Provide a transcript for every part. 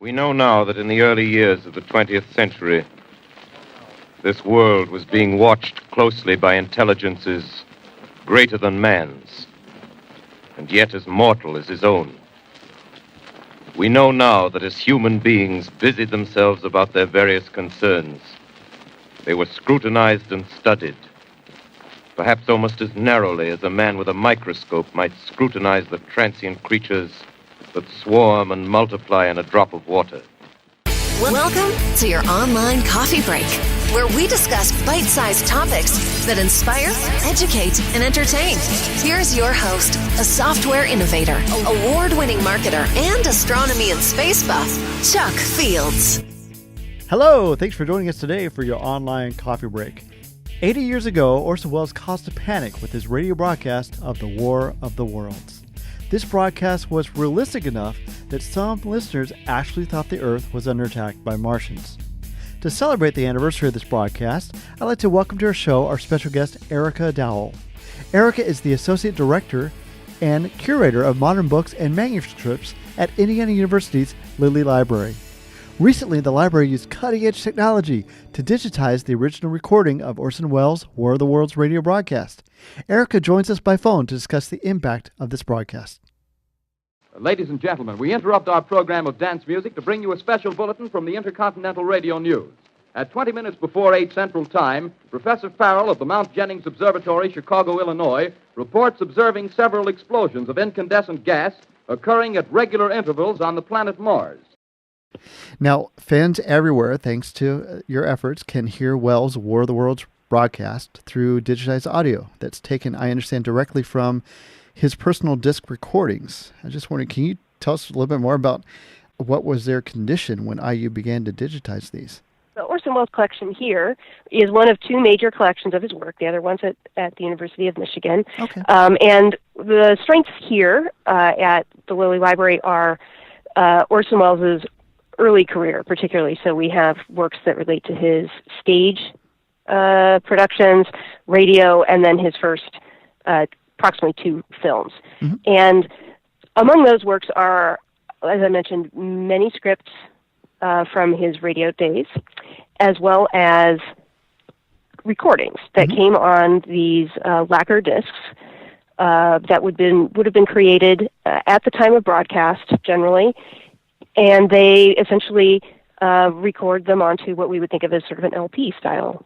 We know now that in the early years of the 20th century, this world was being watched closely by intelligences greater than man's, and yet as mortal as his own. We know now that as human beings busied themselves about their various concerns, they were scrutinized and studied, perhaps almost as narrowly as a man with a microscope might scrutinize the transient creatures that swarm and multiply in a drop of water. Welcome to your online coffee break, where we discuss bite-sized topics that inspire, educate, and entertain. Here's your host, a software innovator, award-winning marketer, and astronomy and space buff, Chuck Fields. Hello, thanks for joining us today for your online coffee break. 80 years ago, Orson Welles caused a panic with his radio broadcast of the War of the Worlds. This broadcast was realistic enough that some listeners actually thought the Earth was under attack by Martians. To celebrate the anniversary of this broadcast, I'd like to welcome to our show our special guest, Erika Dowell. Erika is the Associate Director and Curator of Modern Books and Manuscripts at Indiana University's Lilly Library. Recently, the library used cutting-edge technology to digitize the original recording of Orson Welles' War of the Worlds radio broadcast. Erika joins us by phone to discuss the impact of this broadcast. Ladies and gentlemen, we interrupt our program of dance music to bring you a special bulletin from the Intercontinental Radio News. At 20 minutes before 8 Central Time, Professor Farrell of the Mount Jennings Observatory, Chicago, Illinois, reports observing several explosions of incandescent gas occurring at regular intervals on the planet Mars. Now, fans everywhere, thanks to your efforts, can hear Welles' War of the Worlds broadcast through digitized audio that's taken, I understand, directly from his personal disc recordings. I just wondered, can you tell us a little bit more about what was their condition when IU began to digitize these? The Orson Welles collection here is one of two major collections of his work. The other one's at the University of Michigan. Okay. And the strengths here at the Lilly Library are Orson Welles' early career, particularly. So we have works that relate to his stage productions, radio, and then his first approximately 2 films. Mm-hmm. And among those works are, as I mentioned, manuscripts from his radio days, as well as recordings that mm-hmm. came on these lacquer discs that would have been created at the time of broadcast, generally. And they essentially record them onto what we would think of as sort of an LP style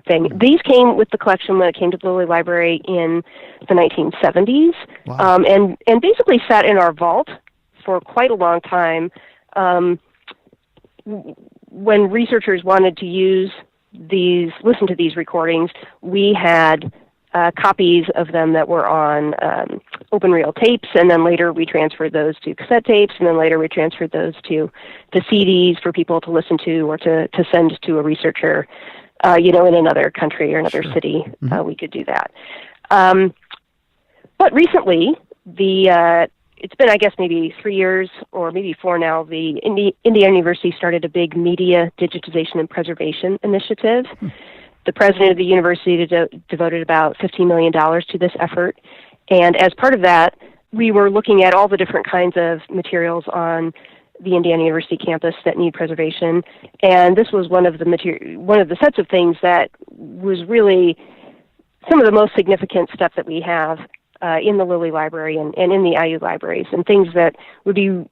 thing. These came with the collection when it came to the Lilly Library in the 1970s, wow. And basically sat in our vault for quite a long time. When researchers wanted to listen to these recordings, we had copies of them that were on open reel tapes, and then later we transferred those to cassette tapes, and then later we transferred those to CDs for people to listen to or to send to a researcher, in another country or another sure. city. Mm-hmm. We could do that. But recently, it's been, I guess, maybe 3 years or maybe 4 now, the Indiana University started a big media digitization and preservation initiative. Hmm. The president of the university devoted about $15 million to this effort. And as part of that, we were looking at all the different kinds of materials on the Indiana University campus that need preservation. And this was one of the sets of things that was really some of the most significant stuff that we have in the Lilly Library and in the IU libraries, and things that would be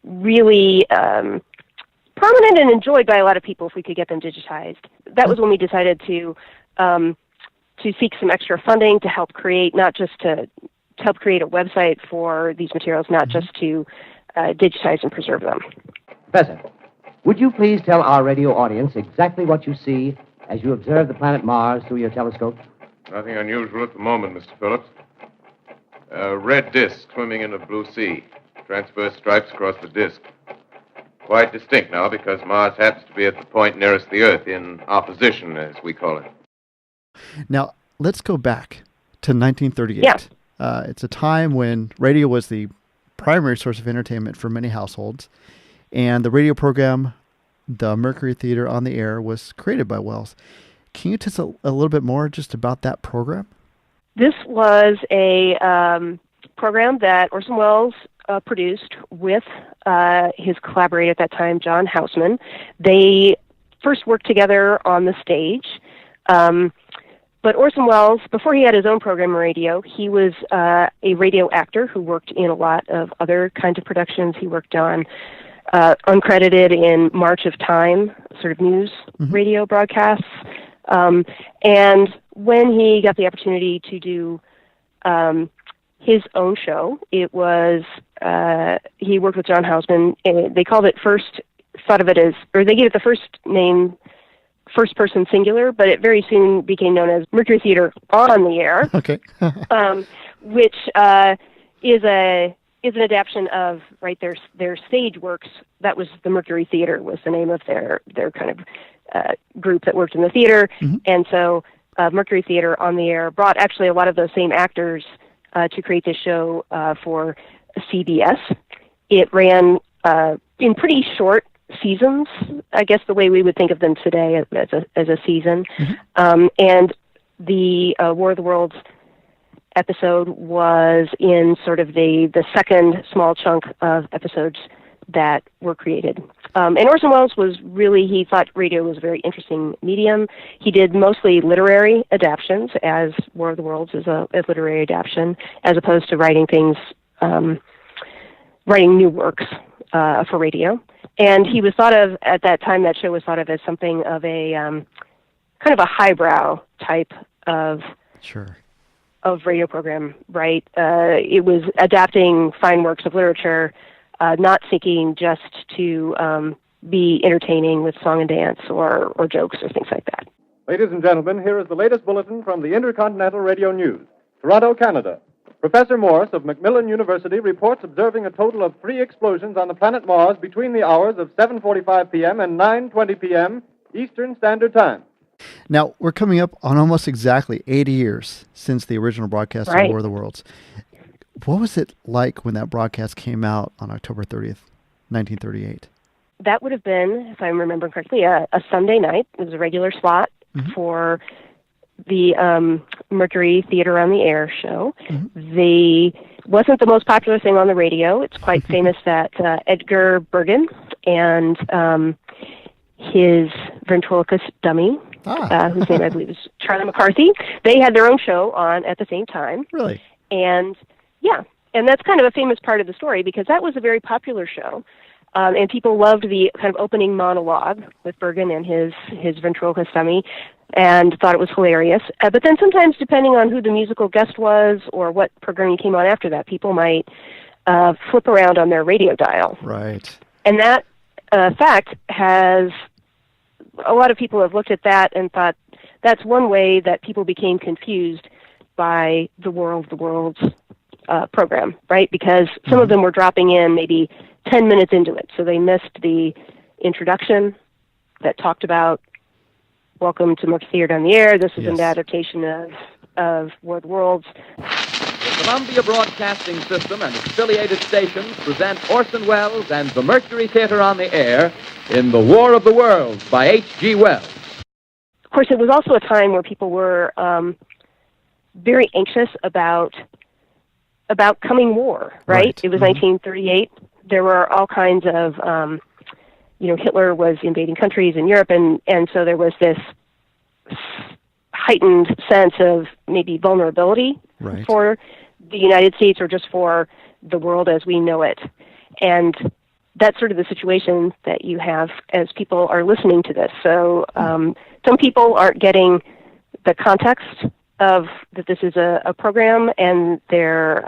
really prominent and enjoyed by a lot of people if we could get them digitized. That was when we decided to seek some extra funding to help create, not just to help create a website for these materials, not just to digitize and preserve them. Professor, would you please tell our radio audience exactly what you see as you observe the planet Mars through your telescope? Nothing unusual at the moment, Mr. Phillips. A red disk swimming in a blue sea. Transverse stripes across the disk. Quite distinct now because Mars happens to be at the point nearest the Earth in opposition, as we call it. Now, let's go back to 1938. Yeah. It's a time when radio was the primary source of entertainment for many households, and the radio program, the Mercury Theatre on the Air, was created by Welles. Can you tell us a little bit more just about that program? This was a program that Orson Welles produced with his collaborator at that time, John Houseman. They first worked together on the stage. But Orson Welles, before he had his own program on radio, he was a radio actor who worked in a lot of other kinds of productions. He worked on uncredited in March of Time, sort of news radio broadcasts. And when he got the opportunity to do his own show, it was, he worked with John Houseman. They called it they gave it the first name, first person singular, but it very soon became known as Mercury Theatre on the Air. Okay. Which is an adaptation of their stage works. That was the Mercury Theatre was the name of their kind of group that worked in the theater, and so Mercury Theatre on the Air brought actually a lot of those same actors to create this show for CBS. It ran in pretty short seasons, I guess the way we would think of them today as a season. And the War of the Worlds episode was in sort of the second small chunk of episodes that were created. And Orson Welles he thought radio was a very interesting medium. He did mostly literary adaptions, as War of the Worlds is a literary adaptation, as opposed to writing new works for radio. And he was thought of, at that time, that show was thought of as something of a kind of a highbrow type of radio program, right? It was adapting fine works of literature, not seeking just to be entertaining with song and dance or jokes or things like that. Ladies and gentlemen, here is the latest bulletin from the Intercontinental Radio News. Toronto, Canada. Professor Morse of Macmillan University reports observing a total of 3 explosions on the planet Mars between the hours of 7:45 p.m. and 9:20 p.m. Eastern Standard Time. Now, we're coming up on almost exactly 80 years since the original broadcast of War of the Worlds. What was it like when that broadcast came out on October 30th, 1938? That would have been, if I remember correctly, a Sunday night. It was a regular slot for the Mercury Theatre on the Air show. Wasn't the most popular thing on the radio. It's quite famous that Edgar Bergen and his ventriloquist dummy, whose name I believe is Charlie McCarthy, they had their own show on at the same time. Really? And that's kind of a famous part of the story because that was a very popular show. And people loved the kind of opening monologue with Bergen and his ventriloquist dummy and thought it was hilarious. But then sometimes, depending on who the musical guest was or what programming came on after that, people might flip around on their radio dial. Right. And that fact has, a lot of people have looked at that and thought that's one way that people became confused by the War of the Worlds program, right? Because some of them were dropping in maybe 10 minutes into it, so they missed the introduction that talked about welcome to Mercury Theatre on the Air. This is an adaptation of War of the Worlds. The Columbia Broadcasting System and its affiliated stations present Orson Welles and the Mercury Theatre on the Air in The War of the Worlds by H.G. Wells. Of course, it was also a time where people were very anxious about coming war, right? It was 1938. There were all kinds of, Hitler was invading countries in Europe, and so there was this heightened sense of maybe vulnerability for the United States or just for the world as we know it. And that's sort of the situation that you have as people are listening to this. So some people aren't getting the context of that this is a program, and they're,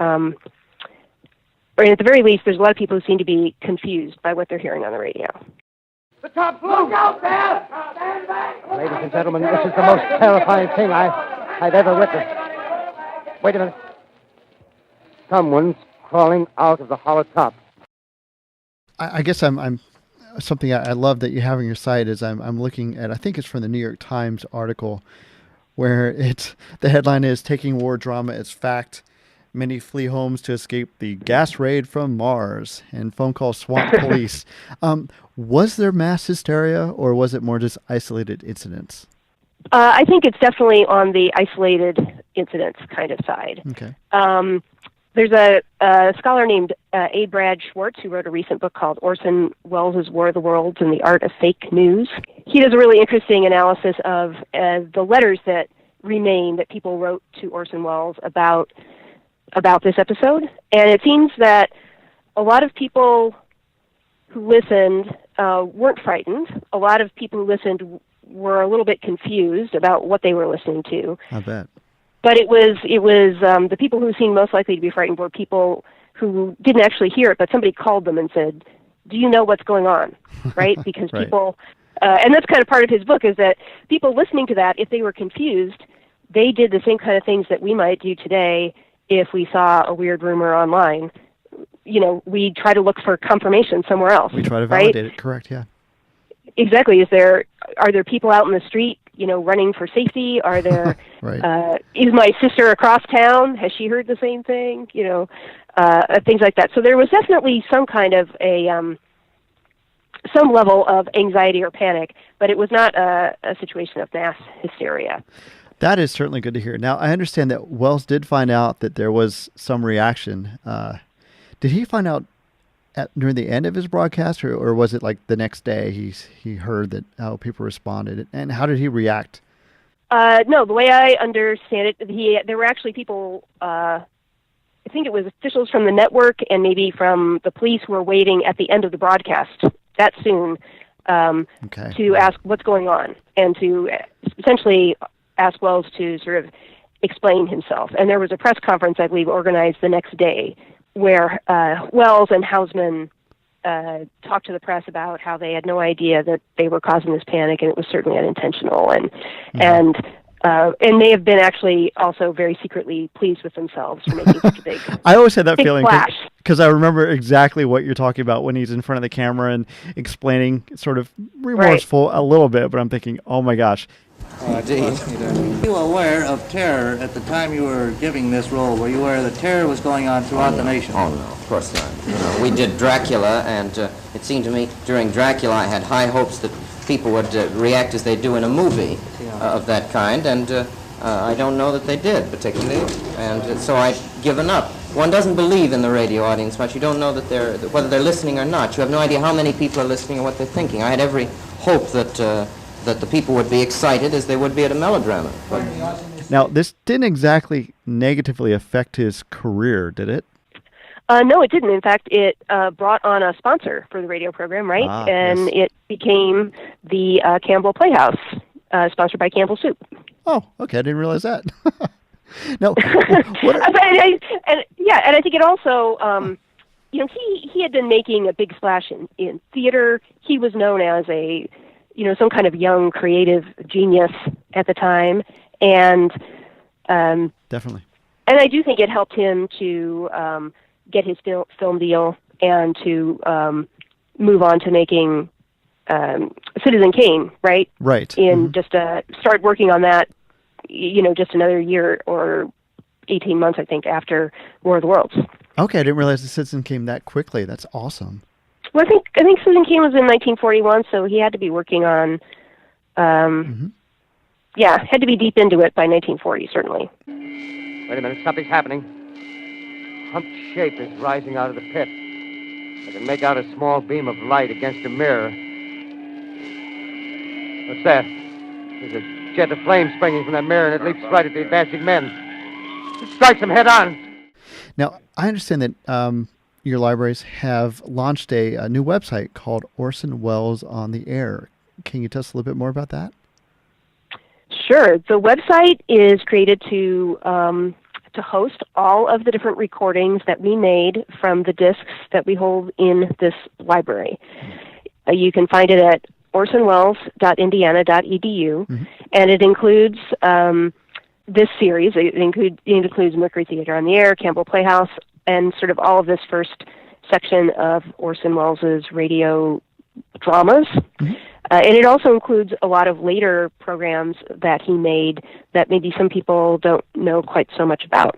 or at the very least, there's a lot of people who seem to be confused by what they're hearing on the radio. The top floor! Look out there! Stand back! Ladies and gentlemen, this is the most terrifying thing I've ever witnessed. Wait a minute. Someone's crawling out of the hollow top. I guess I'm something I love that you have on your site is I'm looking at, I think it's from the New York Times article, where the headline is "Taking War Drama as Fact. Many flee homes to escape the gas raid from Mars and phone call swamp police." Was there mass hysteria, or was it more just isolated incidents? I think it's definitely on the isolated incidents kind of side. Okay. There's a scholar named A. Brad Schwartz who wrote a recent book called Orson Welles' War of the Worlds and the Art of Fake News. He does a really interesting analysis of the letters that remain that people wrote to Orson Welles about this episode. And it seems that a lot of people who listened weren't frightened. A lot of people who listened were a little bit confused about what they were listening to. I bet. But it was the people who seemed most likely to be frightened were people who didn't actually hear it, but somebody called them and said, "Do you know what's going on?" Right? Because right. people, and that's kind of part of his book, is that people listening to that, if they were confused, they did the same kind of things that we might do today if we saw a weird rumor online. You know, we try to look for confirmation somewhere else. We try to right? validate it. Correct. Yeah. Exactly. Are there people out in the street, running for safety? Are there, right. Is my sister across town? Has she heard the same thing? Things like that. So there was definitely some kind of some level of anxiety or panic, but it was not a situation of mass hysteria. That is certainly good to hear. Now, I understand that Welles did find out that there was some reaction. Did he find out during the end of his broadcast, or was it like the next day he heard that how people responded? And how did he react? No, the way I understand it, there were actually people, I think it was officials from the network and maybe from the police who were waiting at the end of the broadcast that soon to ask what's going on and to essentially ask Welles to sort of explain himself. And there was a press conference, I believe, organized the next day where Welles and Hausman talked to the press about how they had no idea that they were causing this panic, and it was certainly unintentional, and they have been actually also very secretly pleased with themselves for making such a big I always had that feeling splash. Because I remember exactly what you're talking about when he's in front of the camera and explaining, sort of remorseful a little bit, but I'm thinking, oh my gosh. Indeed. Were you aware of terror at the time you were giving this role? Were you aware that terror was going on throughout the nation? Oh, no, of course not. We did Dracula, and it seemed to me during Dracula I had high hopes that people would react as they do in a movie of that kind, and I don't know that they did, particularly, and so I'd given up. One doesn't believe in the radio audience much. You don't know whether they're listening or not. You have no idea how many people are listening or what they're thinking. I had every hope that the people would be excited as they would be at a melodrama. Now, this didn't exactly negatively affect his career, did it? No, it didn't. In fact, it brought on a sponsor for the radio program, right? And it became the Campbell Playhouse, sponsored by Campbell Soup. Oh, okay. I didn't realize that. No, and I think it also, he had been making a big splash in theater. He was known as some kind of young creative genius at the time, and definitely. And I do think it helped him to get his film deal and to move on to making Citizen Kane, right? Right. Just start working on that, just another year or 18 months, I think, after War of the Worlds. Okay, I didn't realize the Citizen came that quickly. That's awesome. Well, I think Citizen Kane was in 1941, so he had to be working on, had to be deep into it by 1940, certainly. Wait a minute, something's happening. Humped shape is rising out of the pit. I can make out a small beam of light against a mirror. What's that? There's a jet of flame springing from that mirror, and it leaps right at the advancing men. It strikes them head on. Now, I understand that your libraries have launched a new website called Orson Welles on the Air. Can you tell us a little bit more about that? Sure. The website is created to host all of the different recordings that we made from the discs that we hold in this library. You can find it at orsonwelles.indiana.edu, and it includes this series. It includes Mercury Theatre on the Air, Campbell Playhouse, and sort of all of this first section of Orson Welles' radio dramas. And it also includes a lot of later programs that he made that maybe some people don't know quite so much about.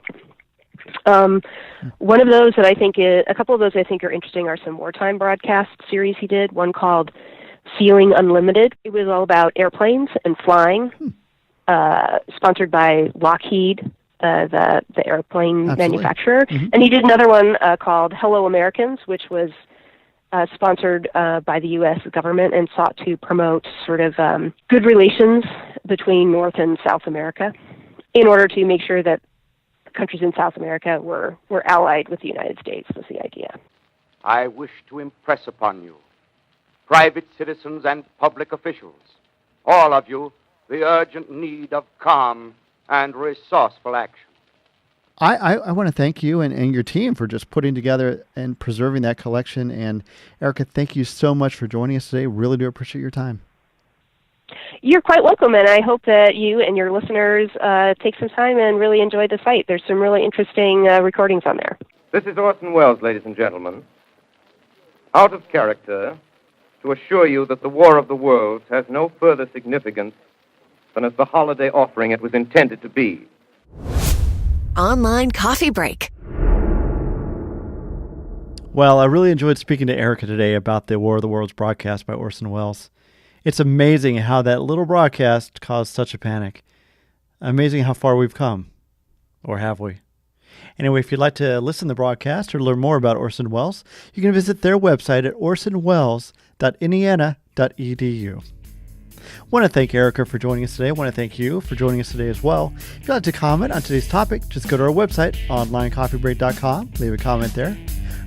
One of those that a couple of those I think are interesting are some wartime broadcast series he did, one called Ceiling Unlimited. It was all about airplanes and flying, sponsored by Lockheed the airplane Absolutely. manufacturer. And he did another one called Hello Americans, which was sponsored by the U.S. government and sought to promote sort of good relations between North and South America in order to make sure that countries in South America were allied with the United States, was the idea. I wish to impress upon you, private citizens and public officials, all of you, the urgent need of calm and resourceful action. I want to thank you and your team for just putting together and preserving that collection. And Erika, thank you so much for joining us today. Really do appreciate your time. You're quite welcome, and I hope that you and your listeners take some time and really enjoy the site. There's some really interesting recordings on there. This is Orson Welles, ladies and gentlemen. Out of character, to assure you that the War of the Worlds has no further significance than as the holiday offering it was intended to be. Online Coffee Break. Well, I really enjoyed speaking to Erika today about the War of the Worlds broadcast by Orson Welles. It's amazing how that little broadcast caused such a panic. Amazing how far we've come. Or have we? Anyway, if you'd like to listen to the broadcast or learn more about Orson Welles, you can visit their website at orsonwelles.indiana.edu. I want to thank Erika for joining us today. I want to thank you for joining us today as well. If you'd like to comment on today's topic, just go to our website, onlinecoffeebreak.com, leave a comment there.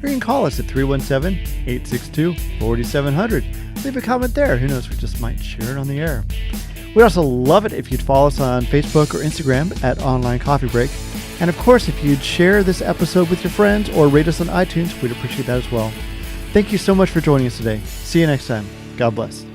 Or you can call us at 317-862-4700. Leave a comment there. Who knows, we just might share it on the air. We'd also love it if you'd follow us on Facebook or Instagram at Online Coffee Break. And of course, if you'd share this episode with your friends or rate us on iTunes, we'd appreciate that as well. Thank you so much for joining us today. See you next time. God bless.